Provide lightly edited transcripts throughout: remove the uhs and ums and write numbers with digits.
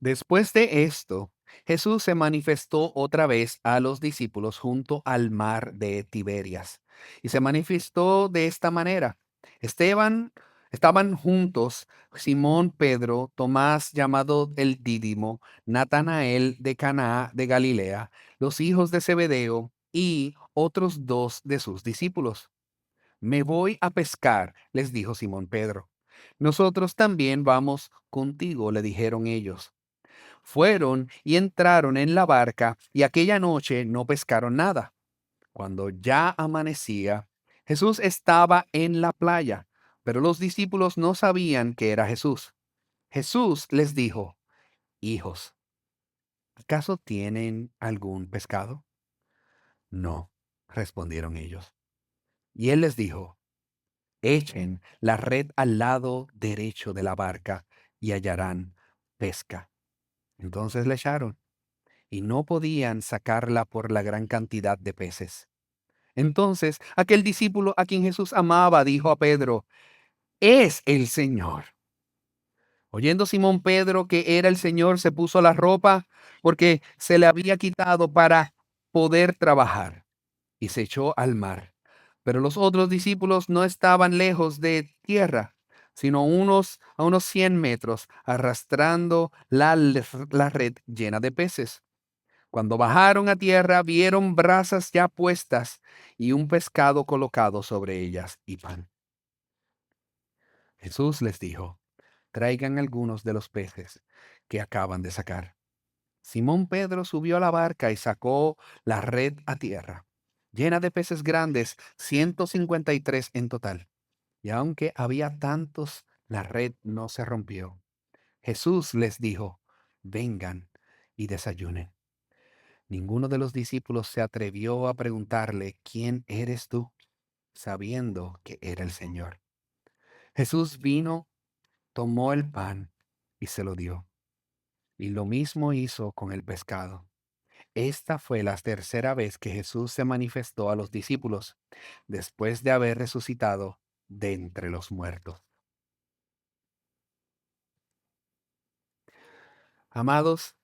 Después de esto, Jesús se manifestó otra vez a los discípulos junto al mar de Tiberias. Y se manifestó de esta manera. Esteban, estaban juntos Simón Pedro, Tomás llamado el Dídimo, Natanael de Caná de Galilea, los hijos de Zebedeo y otros dos de sus discípulos. Me voy a pescar, les dijo Simón Pedro. Nosotros también vamos contigo, le dijeron ellos. Fueron y entraron en la barca y aquella noche no pescaron nada. Cuando ya amanecía, Jesús estaba en la playa, pero los discípulos no sabían que era Jesús. Jesús les dijo, hijos, ¿acaso tienen algún pescado? No, respondieron ellos. Y él les dijo, echen la red al lado derecho de la barca y hallarán pesca. Entonces le echaron y no podían sacarla por la gran cantidad de peces. Entonces aquel discípulo a quien Jesús amaba dijo a Pedro, es el Señor. Oyendo Simón Pedro que era el Señor, se puso la ropa porque se le había quitado para poder trabajar y se echó al mar. Pero los otros discípulos no estaban lejos de tierra, sino a unos 100 metros, arrastrando la red llena de peces. Cuando bajaron a tierra, vieron brasas ya puestas y un pescado colocado sobre ellas y pan. Jesús les dijo, traigan algunos de los peces que acaban de sacar. Simón Pedro subió a la barca y sacó la red a tierra, llena de peces grandes, 153 en total. Y aunque había tantos, la red no se rompió. Jesús les dijo, vengan y desayunen. Ninguno de los discípulos se atrevió a preguntarle, ¿quién eres tú? Sabiendo que era el Señor. Jesús vino, tomó el pan y se lo dio. Y lo mismo hizo con el pescado. Esta fue la tercera vez que Jesús se manifestó a los discípulos después de haber resucitado de entre los muertos. Amados,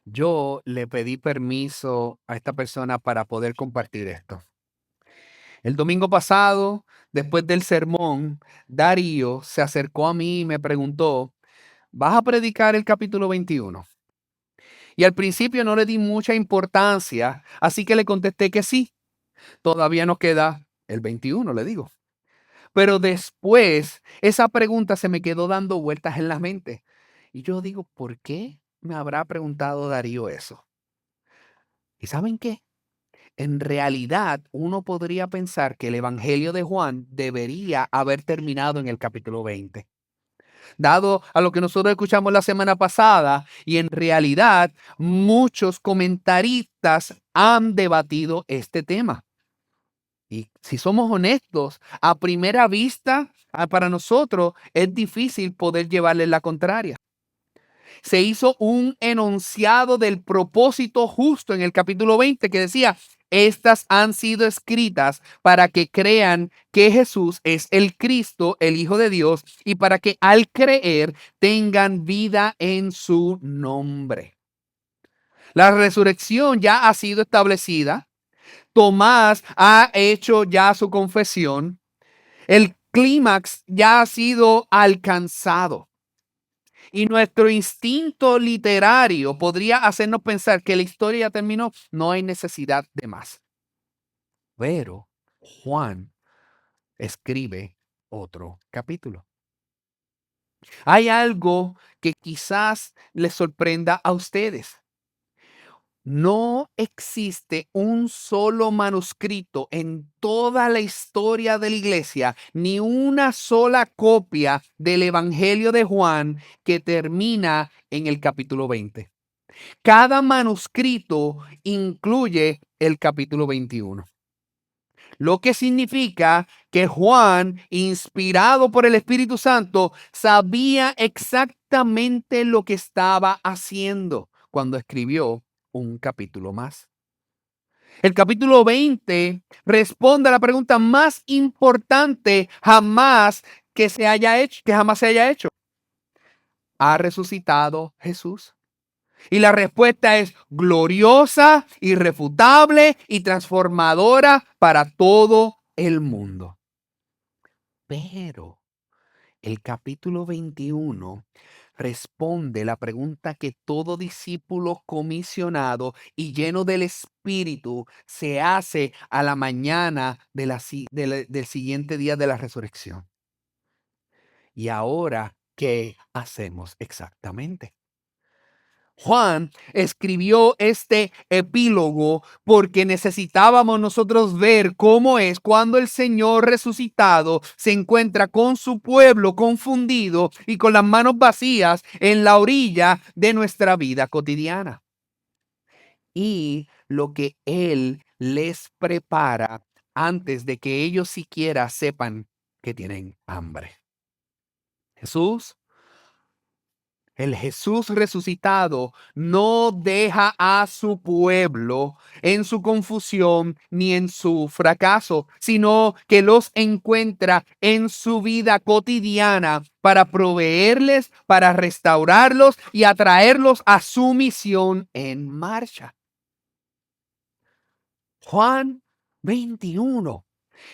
yo le pedí permiso a esta persona para poder compartir esto. El domingo pasado, después del sermón, Darío se acercó a mí y me preguntó, ¿vas a predicar el capítulo 21? Y al principio no le di mucha importancia, así que le contesté que sí. Todavía nos queda el 21, le digo. Pero después esa pregunta se me quedó dando vueltas en la mente. Y yo digo, ¿por qué me habrá preguntado Darío eso? ¿Y saben qué? En realidad, uno podría pensar que el Evangelio de Juan debería haber terminado en el capítulo 20, dado a lo que nosotros escuchamos la semana pasada, y en realidad muchos comentaristas han debatido este tema. Y si somos honestos, a primera vista, para nosotros es difícil poder llevarle la contraria. Se hizo un enunciado del propósito justo en el capítulo 20 que decía, estas han sido escritas para que crean que Jesús es el Cristo, el Hijo de Dios, y para que al creer tengan vida en su nombre. La resurrección ya ha sido establecida. Tomás ha hecho ya su confesión. El clímax ya ha sido alcanzado. Y nuestro instinto literario podría hacernos pensar que la historia ya terminó, no hay necesidad de más. Pero Juan escribe otro capítulo. Hay algo que quizás les sorprenda a ustedes. No existe un solo manuscrito en toda la historia de la iglesia, ni una sola copia del Evangelio de Juan que termina en el capítulo 20. Cada manuscrito incluye el capítulo 21. Lo que significa que Juan, inspirado por el Espíritu Santo, sabía exactamente lo que estaba haciendo cuando escribió un capítulo más. El capítulo 20 responde a la pregunta más importante jamás que se haya hecho, que jamás se haya hecho. ¿Ha resucitado Jesús? Y la respuesta es gloriosa, irrefutable y transformadora para todo el mundo. Pero el capítulo 21 responde la pregunta que todo discípulo comisionado y lleno del Espíritu se hace a la mañana del siguiente día de la resurrección. ¿Y ahora qué hacemos exactamente? Juan escribió este epílogo porque necesitábamos nosotros ver cómo es cuando el Señor resucitado se encuentra con su pueblo confundido y con las manos vacías en la orilla de nuestra vida cotidiana. Y lo que Él les prepara antes de que ellos siquiera sepan que tienen hambre. Jesús, el Jesús resucitado, no deja a su pueblo en su confusión ni en su fracaso, sino que los encuentra en su vida cotidiana para proveerles, para restaurarlos y atraerlos a su misión en marcha. Juan 21.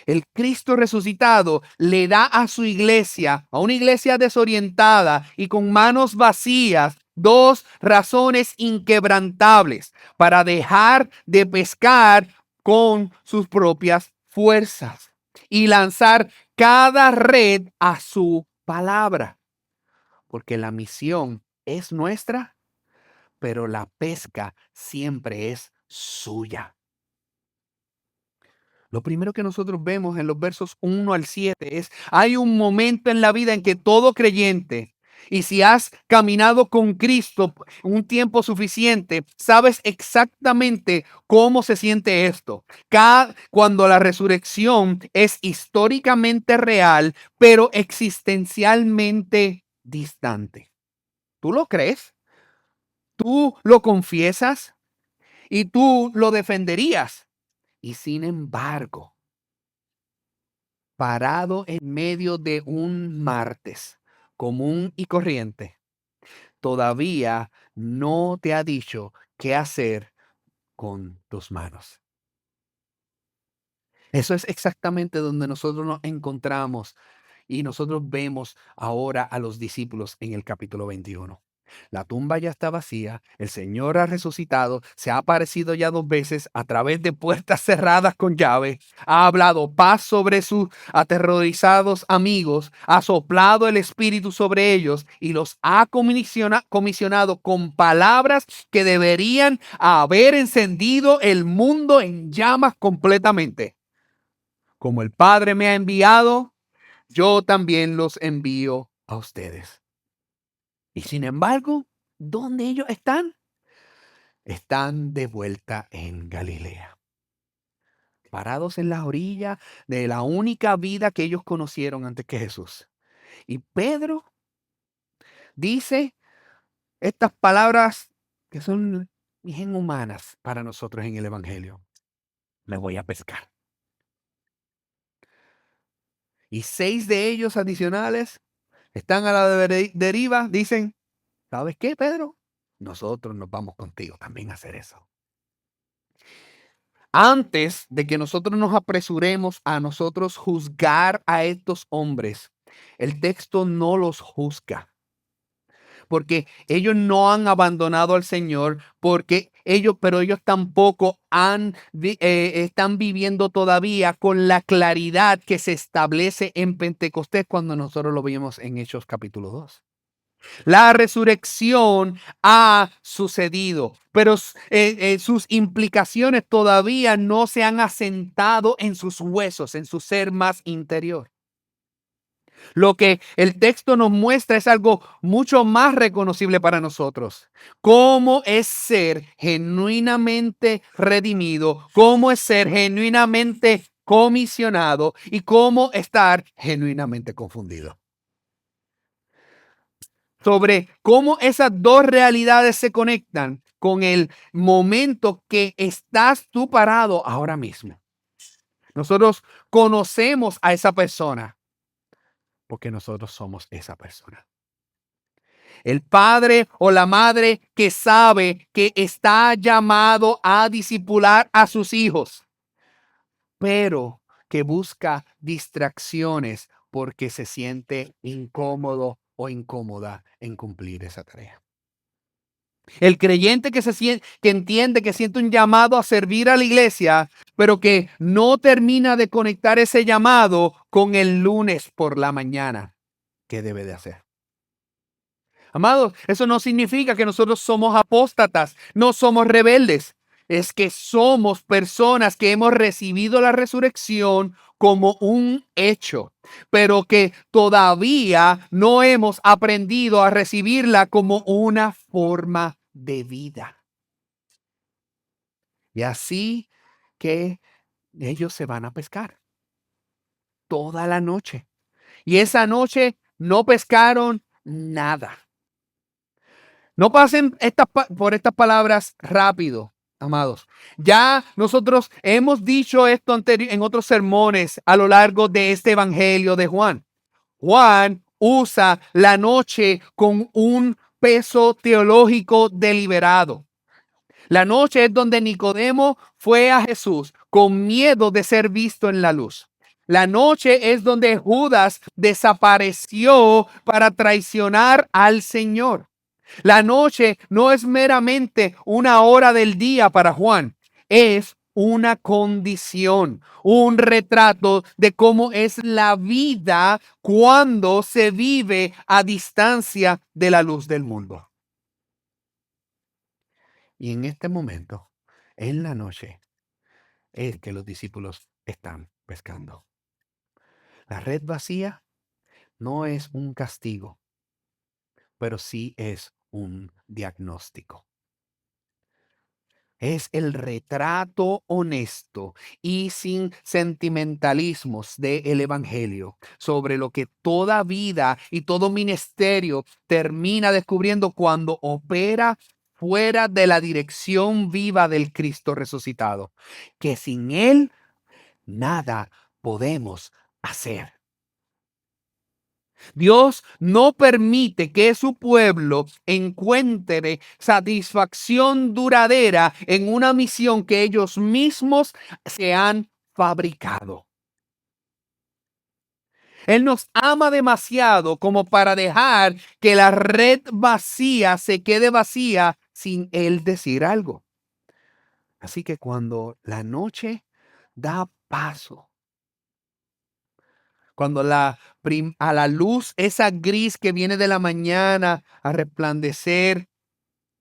El Cristo resucitado le da a su iglesia, a una iglesia desorientada y con manos vacías, dos razones inquebrantables para dejar de pescar con sus propias fuerzas y lanzar cada red a su palabra. Porque la misión es nuestra, pero la pesca siempre es suya. Lo primero que nosotros vemos en los versos 1 al 7 es, hay un momento en la vida en que todo creyente, y si has caminado con Cristo un tiempo suficiente, sabes exactamente cómo se siente esto. Cuando la resurrección es históricamente real, pero existencialmente distante. ¿Tú lo crees? ¿Tú lo confiesas? ¿Y tú lo defenderías? Y sin embargo, parado en medio de un martes común y corriente, todavía no te ha dicho qué hacer con tus manos. Eso es exactamente donde nosotros nos encontramos y nosotros vemos ahora a los discípulos en el capítulo 21. La tumba ya está vacía, el Señor ha resucitado, se ha aparecido ya 2 veces a través de puertas cerradas con llave, ha hablado paz sobre sus aterrorizados amigos, ha soplado el Espíritu sobre ellos y los ha comisionado con palabras que deberían haber encendido el mundo en llamas completamente. Como el Padre me ha enviado, yo también los envío a ustedes. Y sin embargo, ¿dónde ellos están? Están de vuelta en Galilea, parados en la orilla de la única vida que ellos conocieron antes que Jesús. Y Pedro dice estas palabras que son bien humanas para nosotros en el Evangelio. Me voy a pescar. Y 6 de ellos adicionales están a la deriva, dicen, ¿sabes qué, Pedro? Nosotros nos vamos contigo también a hacer eso. Antes de que nosotros nos apresuremos a nosotros juzgar a estos hombres, el texto no los juzga. Porque ellos no han abandonado al Señor, pero ellos tampoco están viviendo todavía con la claridad que se establece en Pentecostés cuando nosotros lo vimos en Hechos capítulo 2. La resurrección ha sucedido, pero sus implicaciones todavía no se han asentado en sus huesos, en su ser más interior. Lo que el texto nos muestra es algo mucho más reconocible para nosotros. Cómo es ser genuinamente redimido, cómo es ser genuinamente comisionado y cómo estar genuinamente confundido. Sobre cómo esas dos realidades se conectan con el momento que estás tú parado ahora mismo. Nosotros conocemos a esa persona porque nosotros somos esa persona. El padre o la madre que sabe que está llamado a discipular a sus hijos, pero que busca distracciones porque se siente incómodo o incómoda en cumplir esa tarea. El creyente que entiende que siente un llamado a servir a la iglesia, pero que no termina de conectar ese llamado con el lunes por la mañana. ¿Qué debe de hacer? Amados, eso no significa que nosotros somos apóstatas, no somos rebeldes. Es que somos personas que hemos recibido la resurrección como un hecho, pero que todavía no hemos aprendido a recibirla como una forma de vida. Y así que ellos se van a pescar toda la noche. Y esa noche no pescaron nada. No pasen por estas palabras rápido, amados. Ya nosotros hemos dicho esto en otros sermones a lo largo de este evangelio de Juan. Juan usa la noche con un peso teológico deliberado. La noche es donde Nicodemo fue a Jesús con miedo de ser visto en la luz. La noche es donde Judas desapareció para traicionar al Señor. La noche no es meramente una hora del día para Juan, es una condición, un retrato de cómo es la vida cuando se vive a distancia de la luz del mundo. Y en este momento, en la noche, es que los discípulos están pescando. La red vacía no es un castigo, pero sí es un diagnóstico. Es el retrato honesto y sin sentimentalismos del Evangelio sobre lo que toda vida y todo ministerio termina descubriendo cuando opera fuera de la dirección viva del Cristo resucitado, que sin Él nada podemos hacer. Dios no permite que su pueblo encuentre satisfacción duradera en una misión que ellos mismos se han fabricado. Él nos ama demasiado como para dejar que la red vacía se quede vacía sin Él decir algo. Así que cuando la noche da paso, cuando a la luz, esa gris que viene de la mañana a resplandecer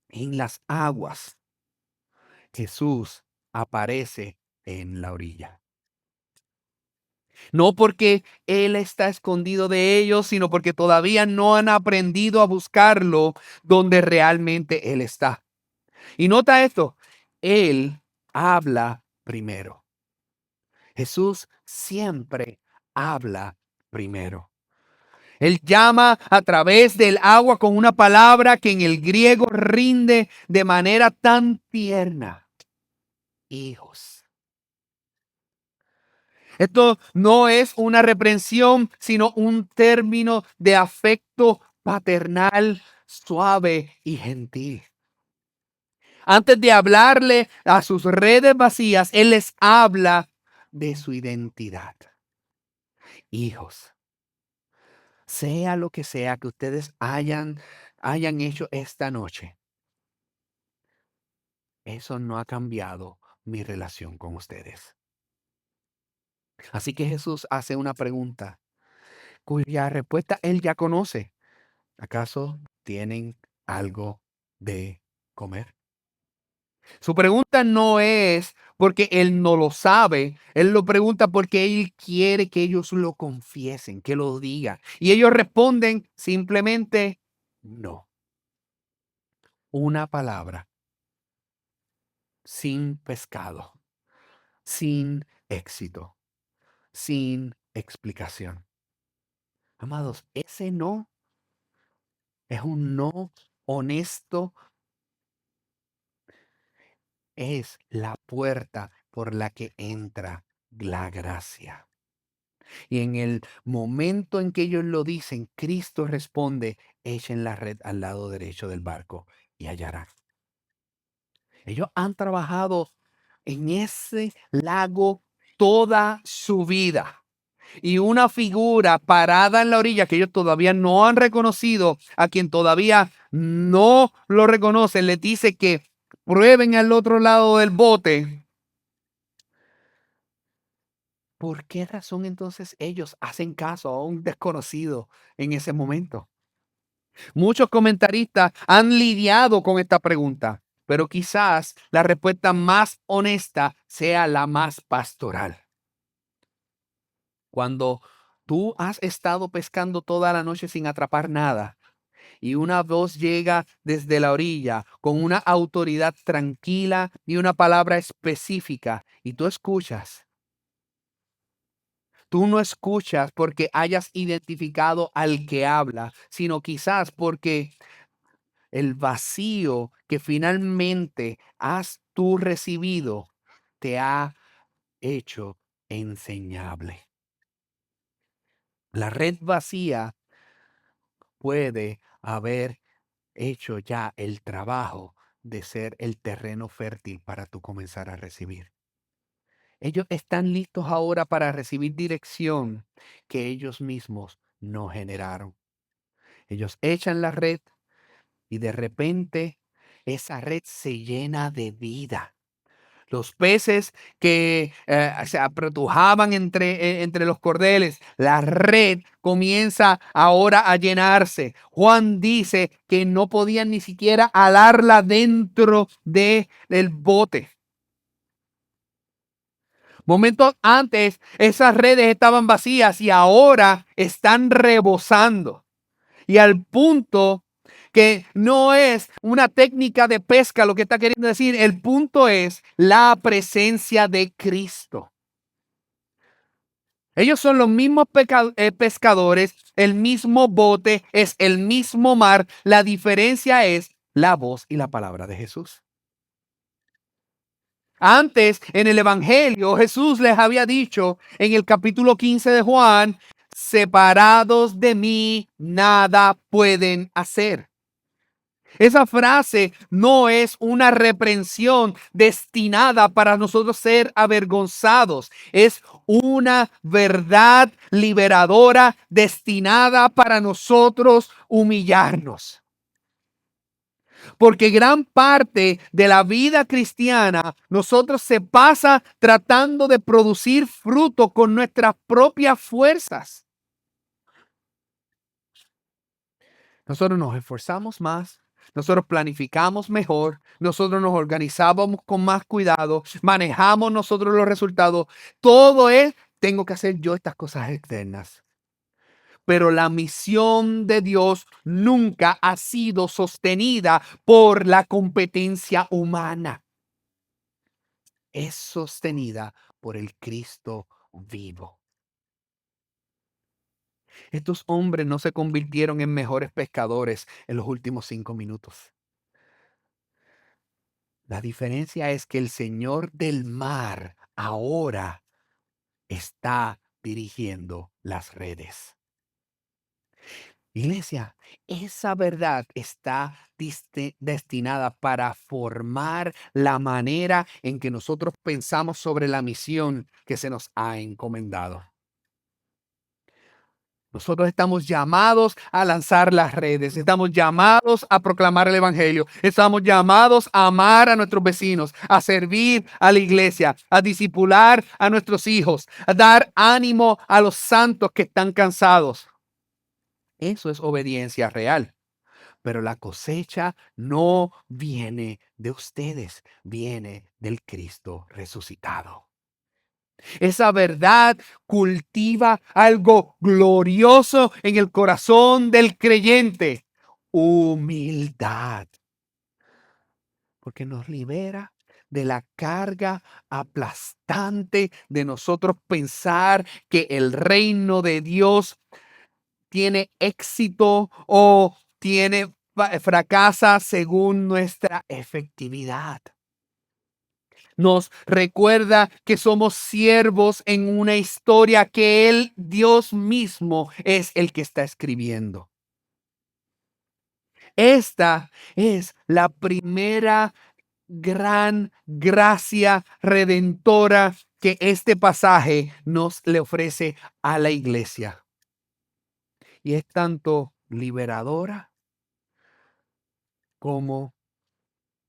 en las aguas, Jesús aparece en la orilla. No porque Él está escondido de ellos, sino porque todavía no han aprendido a buscarlo donde realmente Él está. Y nota esto, Él habla primero. Jesús siempre habla primero. Él llama a través del agua con una palabra que en el griego rinde de manera tan tierna. Hijos. Esto no es una reprensión, sino un término de afecto paternal, suave y gentil. Antes de hablarle a sus redes vacías, Él les habla de su identidad. Hijos. Sea lo que sea que ustedes hayan hecho esta noche, eso no ha cambiado mi relación con ustedes. Así que Jesús hace una pregunta cuya respuesta Él ya conoce. ¿Acaso tienen algo de comer? Su pregunta no es porque Él no lo sabe. Él lo pregunta porque Él quiere que ellos lo confiesen, que lo digan. Y ellos responden simplemente no. Una palabra. Sin pescado, sin éxito, sin explicación. Amados, ese no es un no honesto, es la puerta por la que entra la gracia. Y en el momento en que ellos lo dicen, Cristo responde, echen la red al lado derecho del barco y hallarán. Ellos han trabajado en ese lago toda su vida. Y una figura parada en la orilla que ellos todavía no han reconocido, a quien todavía no lo reconocen, les dice que prueben al otro lado del bote. ¿Por qué razón entonces ellos hacen caso a un desconocido en ese momento? Muchos comentaristas han lidiado con esta pregunta, pero quizás la respuesta más honesta sea la más pastoral. Cuando tú has estado pescando toda la noche sin atrapar nada y una voz llega desde la orilla con una autoridad tranquila y una palabra específica y tú escuchas. Tú no escuchas porque hayas identificado al que habla, sino quizás porque el vacío que finalmente has tú recibido te ha hecho enseñable. La red vacía puede haber hecho ya el trabajo de ser el terreno fértil para tú comenzar a recibir. Ellos están listos ahora para recibir dirección que ellos mismos no generaron. Ellos echan la red y de repente esa red se llena de vida. Los peces que se apretujaban entre los cordeles, la red comienza ahora a llenarse. Juan dice que no podían ni siquiera alarla dentro del bote. Momentos antes, esas redes estaban vacías y ahora están rebosando. Y al punto que no es una técnica de pesca lo que está queriendo decir, el punto es la presencia de Cristo. Ellos son los mismos pescadores, el mismo bote, es el mismo mar. La diferencia es la voz y la palabra de Jesús. Antes, en el Evangelio, Jesús les había dicho en el capítulo 15 de Juan, separados de mí, nada pueden hacer. Esa frase no es una reprensión destinada para nosotros ser avergonzados. Es una verdad liberadora destinada para nosotros humillarnos. Porque gran parte de la vida cristiana nosotros se pasa tratando de producir fruto con nuestras propias fuerzas. Nosotros nos esforzamos más, nosotros planificamos mejor, nosotros nos organizábamos con más cuidado, manejamos nosotros los resultados. Todo es, tengo que hacer yo estas cosas externas. Pero la misión de Dios nunca ha sido sostenida por la competencia humana. Es sostenida por el Cristo vivo. Estos hombres no se convirtieron en mejores pescadores en los últimos 5 minutos. La diferencia es que el Señor del mar ahora está dirigiendo las redes. Iglesia, esa verdad está destinada para formar la manera en que nosotros pensamos sobre la misión que se nos ha encomendado. Nosotros estamos llamados a lanzar las redes, estamos llamados a proclamar el evangelio, estamos llamados a amar a nuestros vecinos, a servir a la iglesia, a discipular a nuestros hijos, a dar ánimo a los santos que están cansados. Eso es obediencia real. Pero la cosecha no viene de ustedes, viene del Cristo resucitado. Esa verdad cultiva algo glorioso en el corazón del creyente. Humildad. Porque nos libera de la carga aplastante de nosotros pensar que el reino de Dios tiene éxito o fracasa según nuestra efectividad. Nos recuerda que somos siervos en una historia que Él, Dios mismo, es el que está escribiendo. Esta es la primera gran gracia redentora que este pasaje nos le ofrece a la iglesia. Y es tanto liberadora como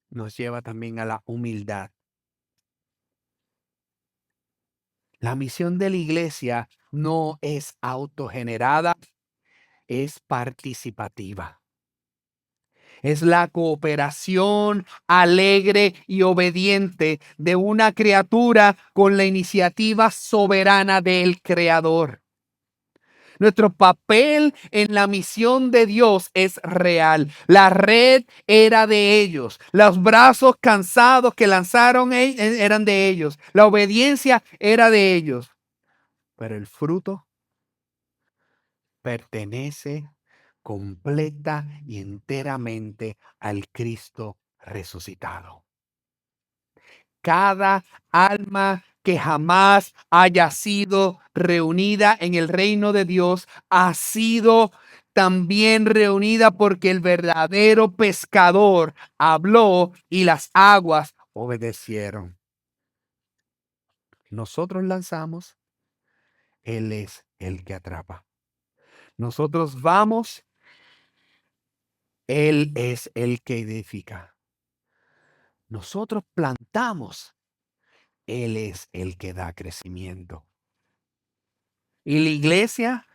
nos lleva también a la humildad. La misión de la iglesia no es autogenerada, es participativa. Es la cooperación alegre y obediente de una criatura con la iniciativa soberana del Creador. Nuestro papel en la misión de Dios es real. La red era de ellos. Los brazos cansados que lanzaron eran de ellos. La obediencia era de ellos. Pero el fruto pertenece completa y enteramente al Cristo resucitado. Cada alma que jamás haya sido reunida en el reino de Dios ha sido también reunida porque el verdadero pescador habló y las aguas obedecieron. Nosotros lanzamos, Él es el que atrapa. Nosotros vamos, Él es el que edifica. Nosotros plantamos, Él es el que da crecimiento. Y la iglesia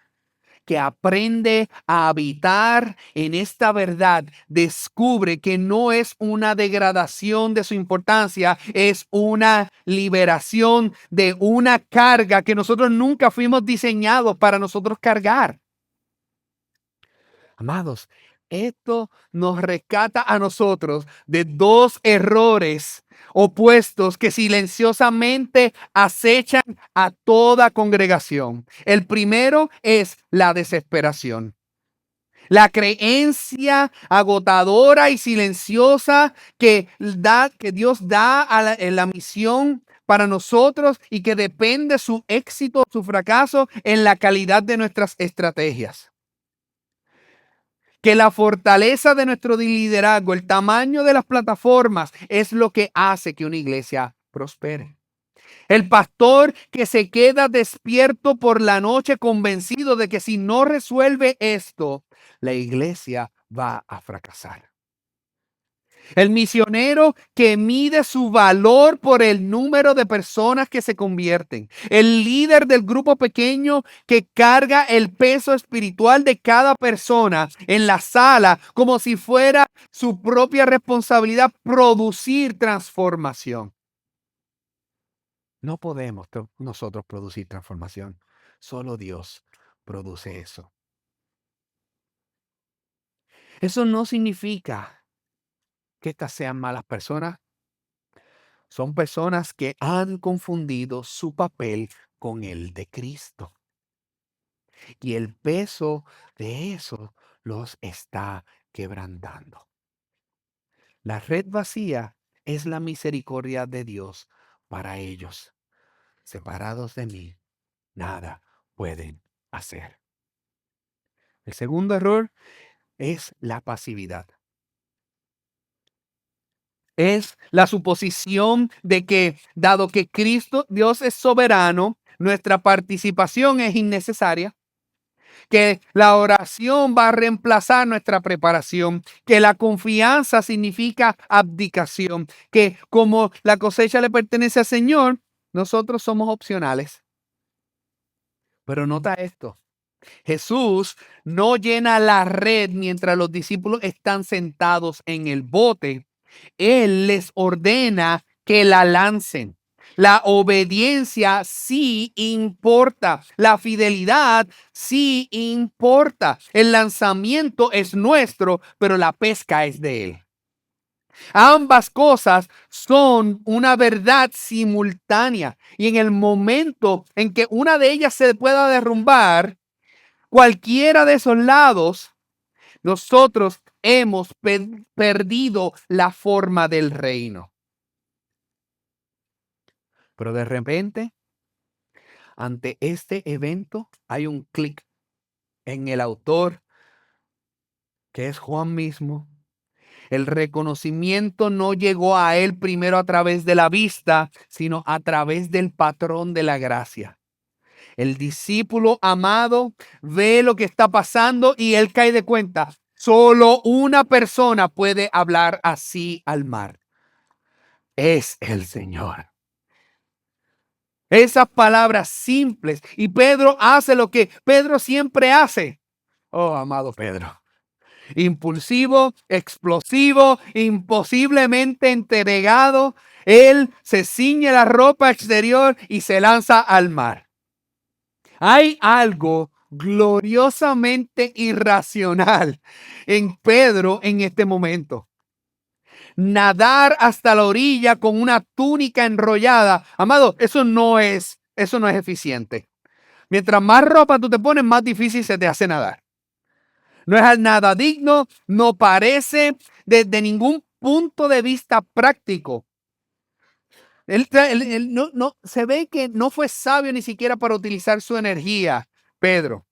que aprende a habitar en esta verdad descubre que no es una degradación de su importancia, es una liberación de una carga que nosotros nunca fuimos diseñados para nosotros cargar. Amados, esto nos rescata a nosotros de dos errores opuestos que silenciosamente acechan a toda congregación. El primero es la desesperación. La creencia agotadora y silenciosa que Dios da en la misión para nosotros y que depende su éxito o su fracaso en la calidad de nuestras estrategias. Que la fortaleza de nuestro liderazgo, el tamaño de las plataformas, es lo que hace que una iglesia prospere. El pastor que se queda despierto por la noche convencido de que si no resuelve esto, la iglesia va a fracasar. El misionero que mide su valor por el número de personas que se convierten. El líder del grupo pequeño que carga el peso espiritual de cada persona en la sala como si fuera su propia responsabilidad producir transformación. No podemos nosotros producir transformación. Solo Dios produce eso. Eso no significa que estas sean malas personas. Son personas que han confundido su papel con el de Cristo. Y el peso de eso los está quebrantando. La red vacía es la misericordia de Dios para ellos. Separados de mí, nada pueden hacer. El segundo error es la pasividad. Es la suposición de que, dado que Cristo, Dios es soberano, nuestra participación es innecesaria, que la oración va a reemplazar nuestra preparación, que la confianza significa abdicación, que como la cosecha le pertenece al Señor, nosotros somos opcionales. Pero nota esto. Jesús no llena la red mientras los discípulos están sentados en el bote. Él les ordena que la lancen. La obediencia sí importa. La fidelidad sí importa. El lanzamiento es nuestro, pero la pesca es de Él. Ambas cosas son una verdad simultánea. Y en el momento en que una de ellas se pueda derrumbar, cualquiera de esos lados, nosotros hemos perdido la forma del reino. Pero de repente, ante este evento, hay un clic en el autor, que es Juan mismo. El reconocimiento no llegó a él primero a través de la vista, sino a través del patrón de la gracia. El discípulo amado ve lo que está pasando y él cae de cuenta. Solo una persona puede hablar así al mar. Es el Señor. Esas palabras simples. Y Pedro hace lo que Pedro siempre hace. Oh, amado Pedro. Impulsivo, explosivo, imposiblemente entregado. Él se ciñe la ropa exterior y se lanza al mar. Hay algo gloriosamente irracional en Pedro en este momento. Nadar hasta la orilla con una túnica enrollada. Amado, eso no es eficiente. Mientras más ropa tú te pones, más difícil se te hace nadar. No es nada digno, no parece desde ningún punto de vista práctico. Él no, se ve que no fue sabio ni siquiera para utilizar su energía, Pedro.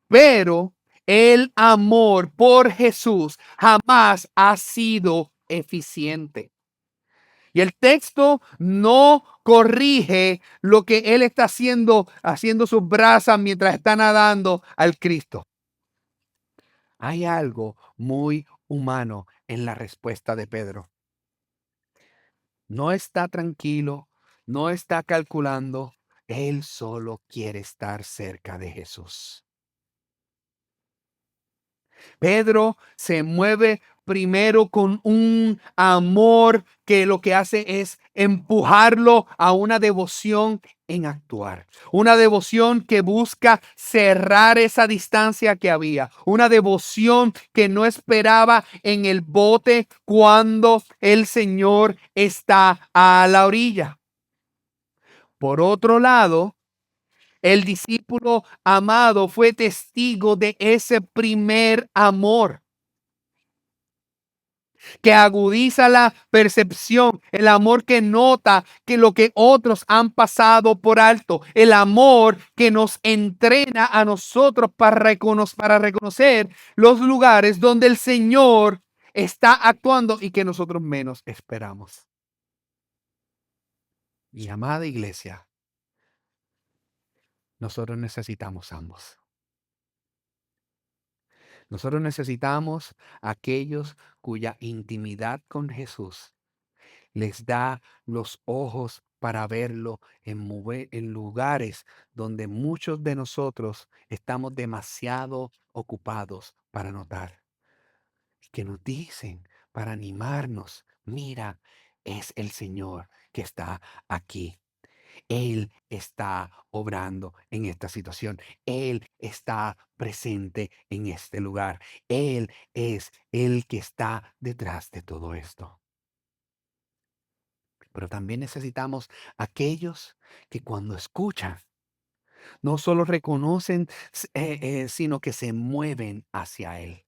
Pero el amor por Jesús jamás ha sido eficiente. Y el texto no corrige lo que él está haciendo sus brasas mientras está nadando al Cristo. Hay algo muy humano en la respuesta de Pedro. No está tranquilo, no está calculando, él solo quiere estar cerca de Jesús. Pedro se mueve primero con un amor que lo que hace es empujarlo a una devoción en actuar. Una devoción que busca cerrar esa distancia que había. Una devoción que no esperaba en el bote cuando el Señor está a la orilla. Por otro lado, el discípulo amado fue testigo de ese primer amor que agudiza la percepción, el amor que nota que lo que otros han pasado por alto, el amor que nos entrena a nosotros para reconocer los lugares donde el Señor está actuando y que nosotros menos esperamos. Y amada iglesia, nosotros necesitamos ambos. Nosotros necesitamos aquellos cuya intimidad con Jesús les da los ojos para verlo en lugares donde muchos de nosotros estamos demasiado ocupados para notar. Que nos dicen para animarnos, mira, es el Señor que está aquí. Él está obrando en esta situación. Él está presente en este lugar. Él es el que está detrás de todo esto. Pero también necesitamos aquellos que cuando escuchan, no solo reconocen, sino que se mueven hacia Él.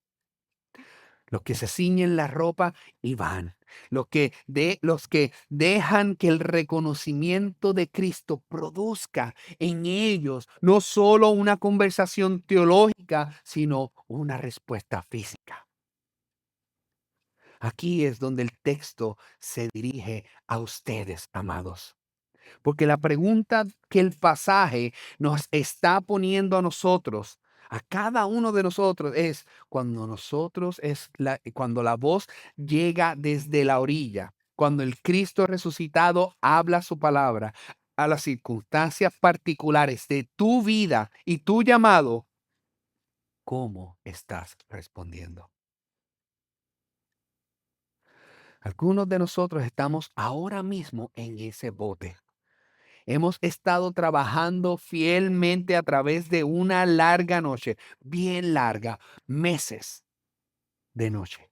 Los que se ciñen la ropa y van. Los que dejan que el reconocimiento de Cristo produzca en ellos no solo una conversación teológica, sino una respuesta física. Aquí es donde el texto se dirige a ustedes, amados. Porque la pregunta que el pasaje nos está poniendo a nosotros, a cada uno de nosotros, es cuando la voz llega desde la orilla, cuando el Cristo resucitado habla su palabra a las circunstancias particulares de tu vida y tu llamado, ¿cómo estás respondiendo? Algunos de nosotros estamos ahora mismo en ese bote. Hemos estado trabajando fielmente a través de una larga noche, bien larga, meses de noche,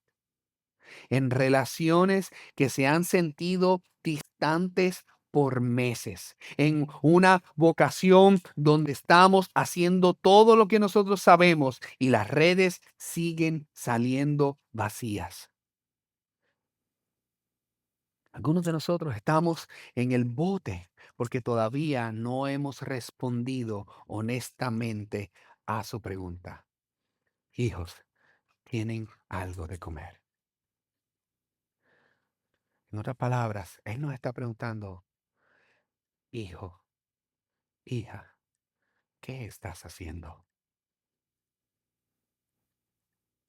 en relaciones que se han sentido distantes por meses, en una vocación donde estamos haciendo todo lo que nosotros sabemos y las redes siguen saliendo vacías. Algunos de nosotros estamos en el bote porque todavía no hemos respondido honestamente a su pregunta. Hijos, ¿tienen algo de comer? En otras palabras, Él nos está preguntando, hijo, hija, ¿qué estás haciendo?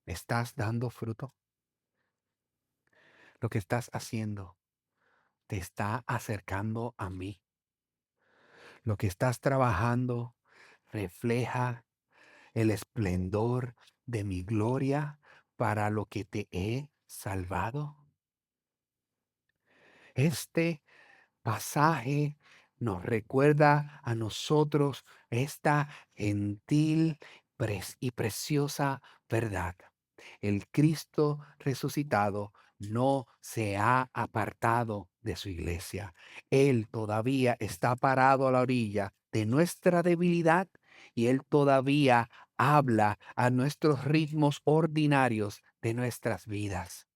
¿Estás dando fruto? Lo que estás haciendo te está acercando a mí. Lo que estás trabajando refleja el esplendor de mi gloria para lo que te he salvado. Este pasaje nos recuerda a nosotros esta gentil y preciosa verdad. El Cristo resucitado no se ha apartado de su iglesia. Él todavía está parado a la orilla de nuestra debilidad y Él todavía habla a nuestros ritmos ordinarios de nuestras vidas.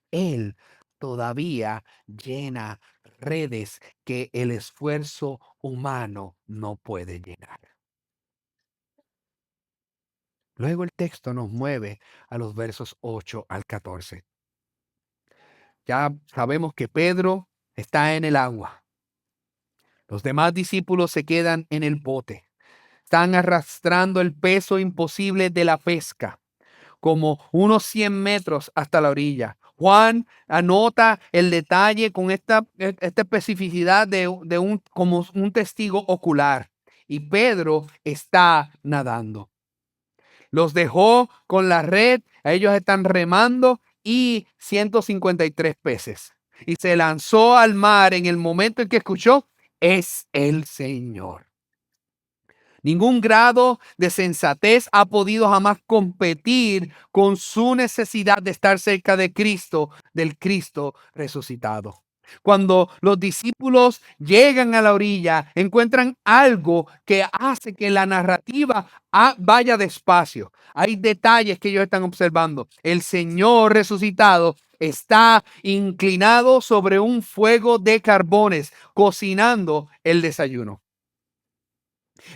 Él todavía llena redes que el esfuerzo humano no puede llenar. Luego el texto nos mueve a los versos 8 al 14. Ya sabemos que Pedro está en el agua. Los demás discípulos se quedan en el bote. Están arrastrando el peso imposible de la pesca, como unos 100 metros hasta la orilla. Juan anota el detalle con esta especificidad de como un testigo ocular. Y Pedro está nadando. Los dejó con la red, ellos están remando y 153 peces. Y se lanzó al mar en el momento en que escuchó, es el Señor. Ningún grado de sensatez ha podido jamás competir con su necesidad de estar cerca de Cristo, del Cristo resucitado. Cuando los discípulos llegan a la orilla, encuentran algo que hace que la narrativa vaya despacio. Hay detalles que ellos están observando. El Señor resucitado está inclinado sobre un fuego de carbones, cocinando el desayuno.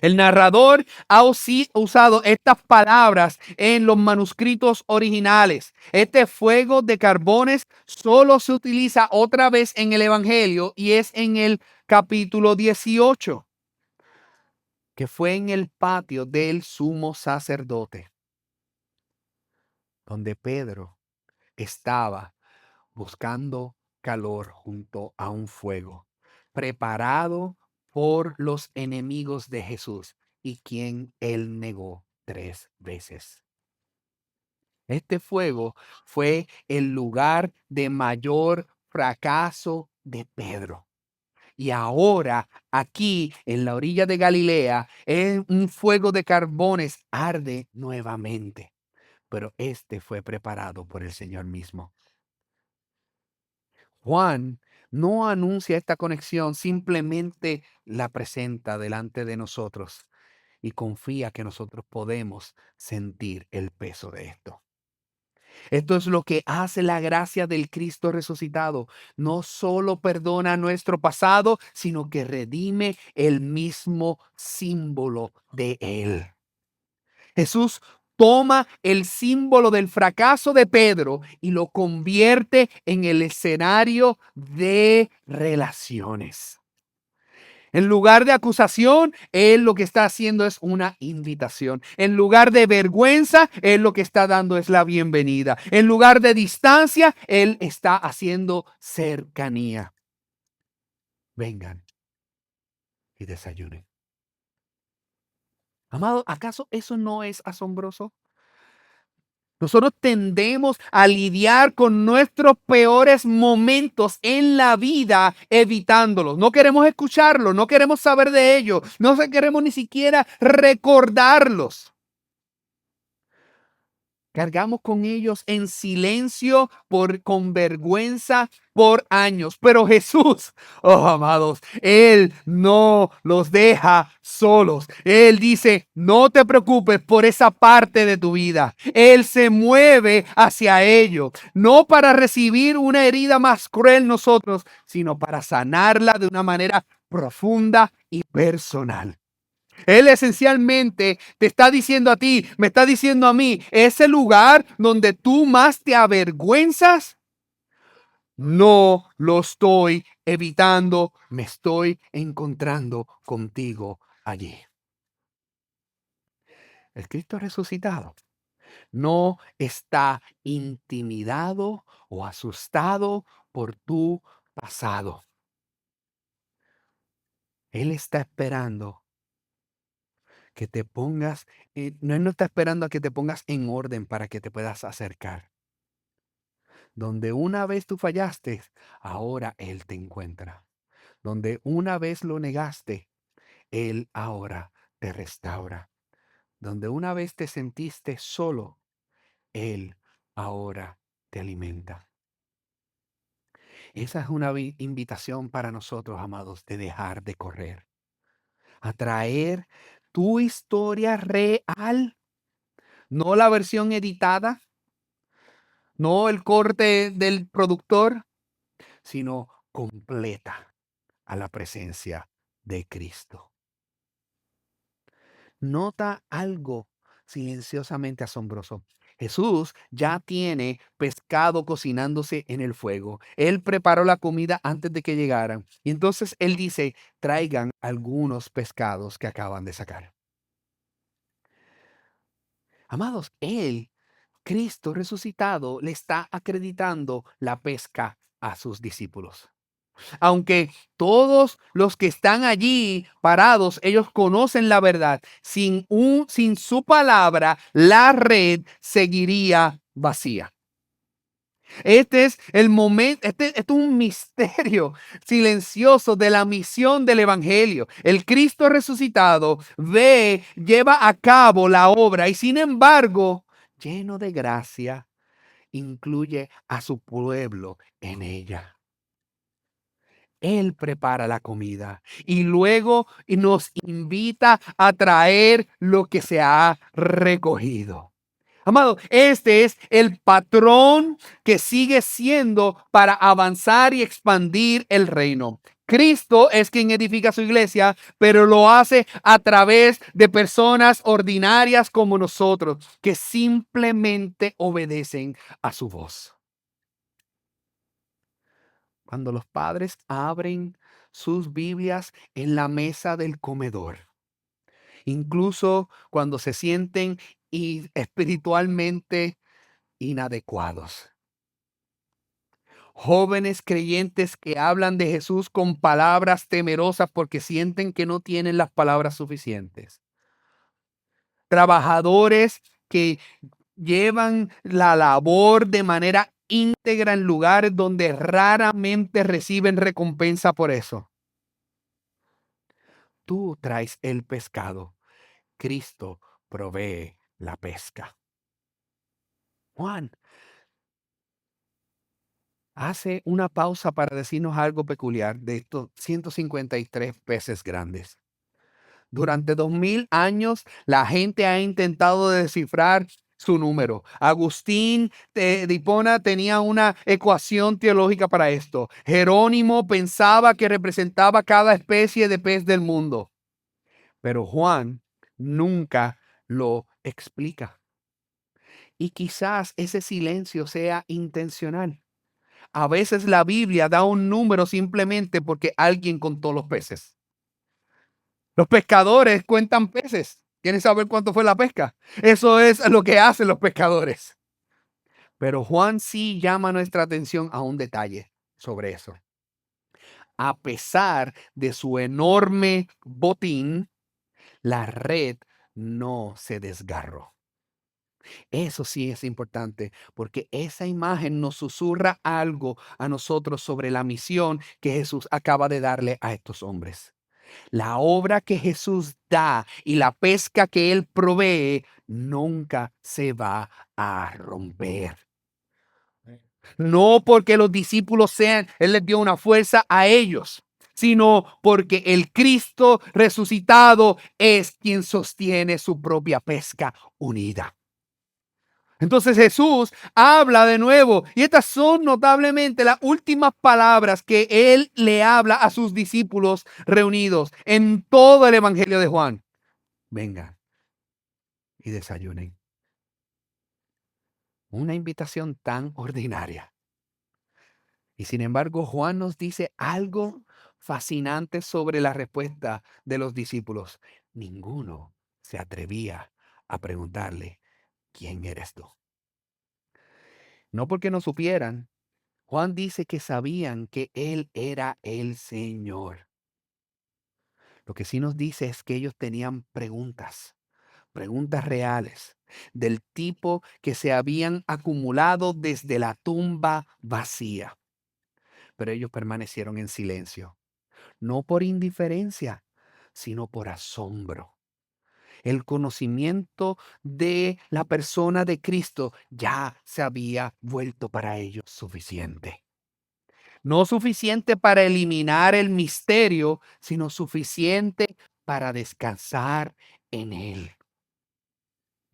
El narrador ha usado estas palabras en los manuscritos originales. Este fuego de carbones solo se utiliza otra vez en el Evangelio y es en el capítulo 18, que fue en el patio del sumo sacerdote, donde Pedro estaba buscando calor junto a un fuego, preparado por los enemigos de Jesús y quien él negó 3 veces. Este fuego fue el lugar de mayor fracaso de Pedro. Y ahora, aquí en la orilla de Galilea, un fuego de carbones arde nuevamente. Pero este fue preparado por el Señor mismo. Juan no anuncia esta conexión, simplemente la presenta delante de nosotros y confía que nosotros podemos sentir el peso de esto. Esto es lo que hace la gracia del Cristo resucitado. No solo perdona nuestro pasado, sino que redime el mismo símbolo de Él. Jesús toma el símbolo del fracaso de Pedro y lo convierte en el escenario de relaciones. En lugar de acusación, Él lo que está haciendo es una invitación. En lugar de vergüenza, Él lo que está dando es la bienvenida. En lugar de distancia, Él está haciendo cercanía. Vengan y desayunen. Amado, ¿acaso eso no es asombroso? Nosotros tendemos a lidiar con nuestros peores momentos en la vida evitándolos. No queremos escucharlos, no queremos saber de ellos, no queremos ni siquiera recordarlos. Cargamos con ellos en silencio, con vergüenza por años. Pero Jesús, oh amados, Él no los deja solos. Él dice, no te preocupes por esa parte de tu vida. Él se mueve hacia ello, no para recibir una herida más cruel nosotros, sino para sanarla de una manera profunda y personal. Él esencialmente te está diciendo a ti, me está diciendo a mí, ese lugar donde tú más te avergüenzas, no lo estoy evitando, me estoy encontrando contigo allí. El Cristo resucitado no está intimidado o asustado por tu pasado. Él está esperando que te pongas, no, Él no está esperando a que te pongas en orden para que te puedas acercar. Donde una vez tú fallaste, ahora Él te encuentra. Donde una vez lo negaste, Él ahora te restaura. Donde una vez te sentiste solo, Él ahora te alimenta. Esa es una invitación para nosotros, amados, de dejar de correr. A traer tu historia real, no la versión editada, no el corte del productor, sino completa a la presencia de Cristo. Nota algo silenciosamente asombroso. Jesús ya tiene pescado cocinándose en el fuego. Él preparó la comida antes de que llegaran. Y entonces él dice, traigan algunos pescados que acaban de sacar. Amados, Cristo resucitado, le está acreditando la pesca a sus discípulos. Aunque todos los que están allí parados, ellos conocen la verdad. Sin su palabra, la red seguiría vacía. Este es el momento, este es un misterio silencioso de la misión del evangelio. El Cristo resucitado lleva a cabo la obra y sin embargo, lleno de gracia, incluye a su pueblo en ella. Él prepara la comida y luego nos invita a traer lo que se ha recogido. Amado, este es el patrón que sigue siendo para avanzar y expandir el reino. Cristo es quien edifica su iglesia, pero lo hace a través de personas ordinarias como nosotros, que simplemente obedecen a su voz. Cuando los padres abren sus Biblias en la mesa del comedor, incluso cuando se sienten espiritualmente inadecuados. Jóvenes creyentes que hablan de Jesús con palabras temerosas porque sienten que no tienen las palabras suficientes. Trabajadores que llevan la labor de manera íntegra en lugares donde raramente reciben recompensa por eso. Tú traes el pescado. Cristo provee la pesca. Juan hace una pausa para decirnos algo peculiar de estos 153 peces grandes. Durante 2000 años, la gente ha intentado descifrar su número. Agustín de Hipona tenía una ecuación teológica para esto. Jerónimo pensaba que representaba cada especie de pez del mundo. Pero Juan nunca lo explica. Y quizás ese silencio sea intencional. A veces la Biblia da un número simplemente porque alguien contó los peces. Los pescadores cuentan peces. ¿Quieren saber cuánto fue la pesca? Eso es lo que hacen los pescadores. Pero Juan sí llama nuestra atención a un detalle sobre eso. A pesar de su enorme botín, la red no se desgarró. Eso sí es importante porque esa imagen nos susurra algo a nosotros sobre la misión que Jesús acaba de darle a estos hombres. La obra que Jesús da y la pesca que Él provee nunca se va a romper. No porque los discípulos sean, Él les dio una fuerza a ellos, sino porque el Cristo resucitado es quien sostiene su propia pesca unida. Entonces Jesús habla de nuevo y estas son notablemente las últimas palabras que Él le habla a sus discípulos reunidos en todo el Evangelio de Juan. Vengan y desayunen. Una invitación tan ordinaria. Y sin embargo, Juan nos dice algo fascinante sobre la respuesta de los discípulos. Ninguno se atrevía a preguntarle, ¿quién eres tú? No porque no supieran. Juan dice que sabían que Él era el Señor. Lo que sí nos dice es que ellos tenían preguntas reales, del tipo que se habían acumulado desde la tumba vacía. Pero ellos permanecieron en silencio, no por indiferencia, sino por asombro. El conocimiento de la persona de Cristo ya se había vuelto para ellos suficiente. No suficiente para eliminar el misterio, sino suficiente para descansar en Él.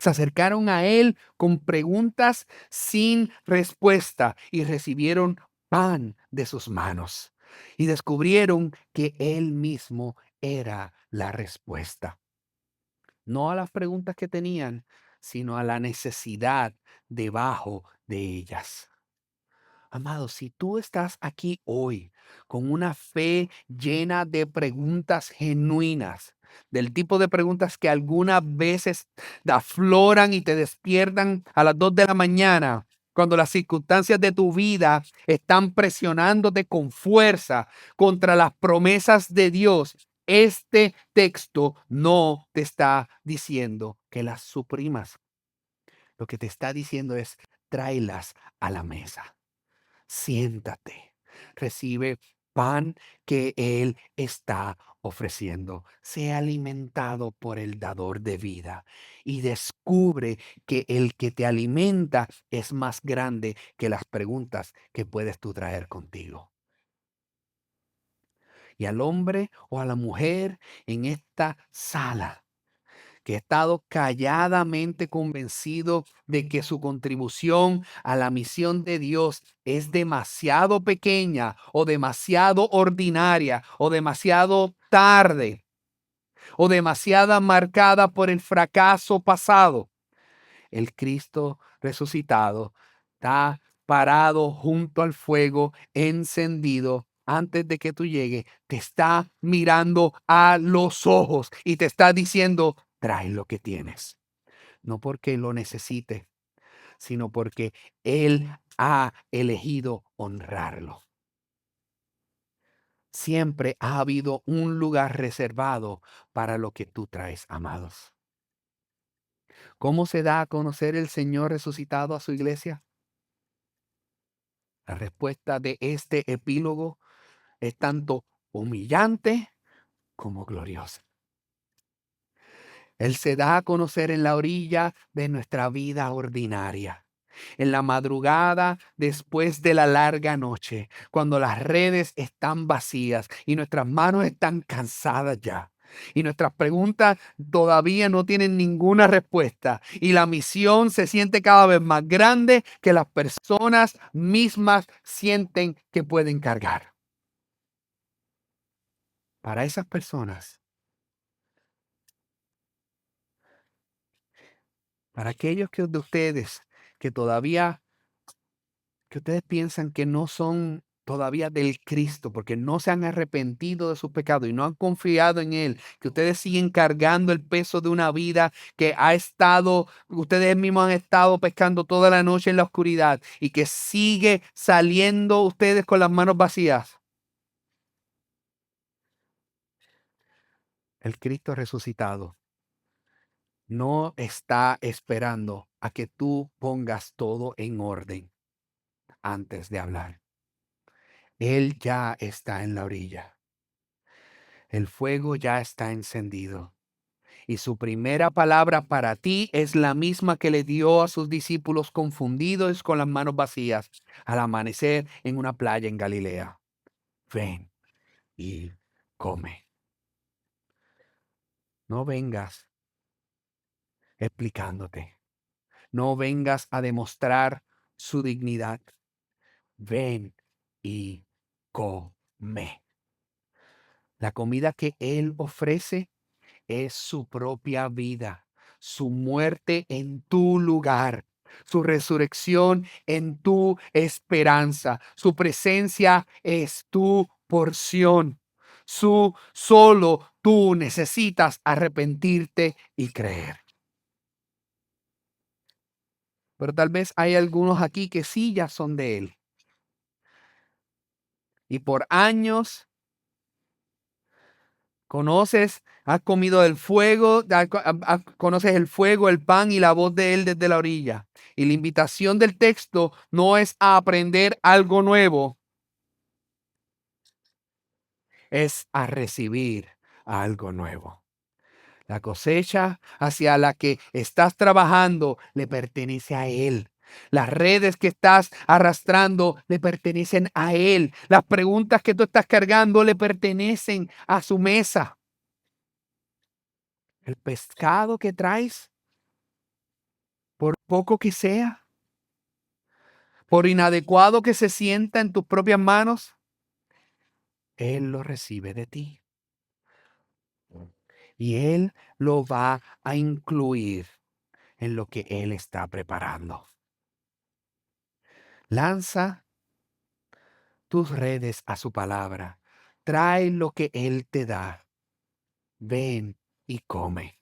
Se acercaron a Él con preguntas sin respuesta y recibieron pan de sus manos. Y descubrieron que Él mismo era la respuesta. No a las preguntas que tenían, sino a la necesidad debajo de ellas. Amado, si tú estás aquí hoy con una fe llena de preguntas genuinas, del tipo de preguntas que algunas veces te afloran y te despiertan a las 2 de la mañana, cuando las circunstancias de tu vida están presionándote con fuerza contra las promesas de Dios, este texto no te está diciendo que las suprimas. Lo que te está diciendo es tráelas a la mesa. Siéntate, recibe pan que Él está ofreciendo. Sea alimentado por el dador de vida y descubre que el que te alimenta es más grande que las preguntas que puedes tú traer contigo. Y al hombre o a la mujer en esta sala que ha estado calladamente convencido de que su contribución a la misión de Dios es demasiado pequeña o demasiado ordinaria o demasiado tarde o demasiada marcada por el fracaso pasado. El Cristo resucitado está parado junto al fuego encendido antes de que tú llegues, te está mirando a los ojos y te está diciendo, trae lo que tienes. No porque lo necesite, sino porque Él ha elegido honrarlo. Siempre ha habido un lugar reservado para lo que tú traes, amados. ¿Cómo se da a conocer el Señor resucitado a su iglesia? La respuesta de este epílogo es tanto humillante como gloriosa. Él se da a conocer en la orilla de nuestra vida ordinaria, en la madrugada después de la larga noche, cuando las redes están vacías y nuestras manos están cansadas ya. Y nuestras preguntas todavía no tienen ninguna respuesta. Y la misión se siente cada vez más grande que las personas mismas sienten que pueden cargar. Para esas personas, para aquellos de ustedes que todavía que ustedes piensan que no son todavía del Cristo, porque no se han arrepentido de sus pecados y no han confiado en Él, que ustedes siguen cargando el peso de una vida que ustedes mismos han estado pescando toda la noche en la oscuridad y que sigue saliendo ustedes con las manos vacías. El Cristo resucitado no está esperando a que tú pongas todo en orden antes de hablar. Él ya está en la orilla. El fuego ya está encendido. Y su primera palabra para ti es la misma que le dio a sus discípulos confundidos con las manos vacías al amanecer en una playa en Galilea. Ven y come. No vengas explicándote. No vengas a demostrar su dignidad. Ven y come. La comida que Él ofrece es su propia vida, su muerte en tu lugar, su resurrección en tu esperanza, su presencia es tu porción. Solo tú necesitas arrepentirte y creer. Pero tal vez hay algunos aquí que sí ya son de Él. Y por años has comido del fuego, conoces el fuego, el pan y la voz de Él desde la orilla. Y la invitación del texto no es a aprender algo nuevo, es a recibir algo nuevo. La cosecha hacia la que estás trabajando le pertenece a Él. Las redes que estás arrastrando le pertenecen a Él. Las preguntas que tú estás cargando le pertenecen a su mesa. El pescado que traes, por poco que sea, por inadecuado que se sienta en tus propias manos, Él lo recibe de ti. Y Él lo va a incluir en lo que Él está preparando. Lanza tus redes a su palabra. Trae lo que Él te da. Ven y come.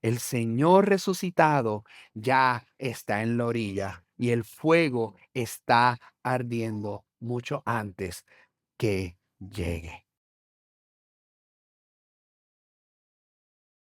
El Señor resucitado ya está en la orilla y el fuego está ardiendo mucho antes que llegue.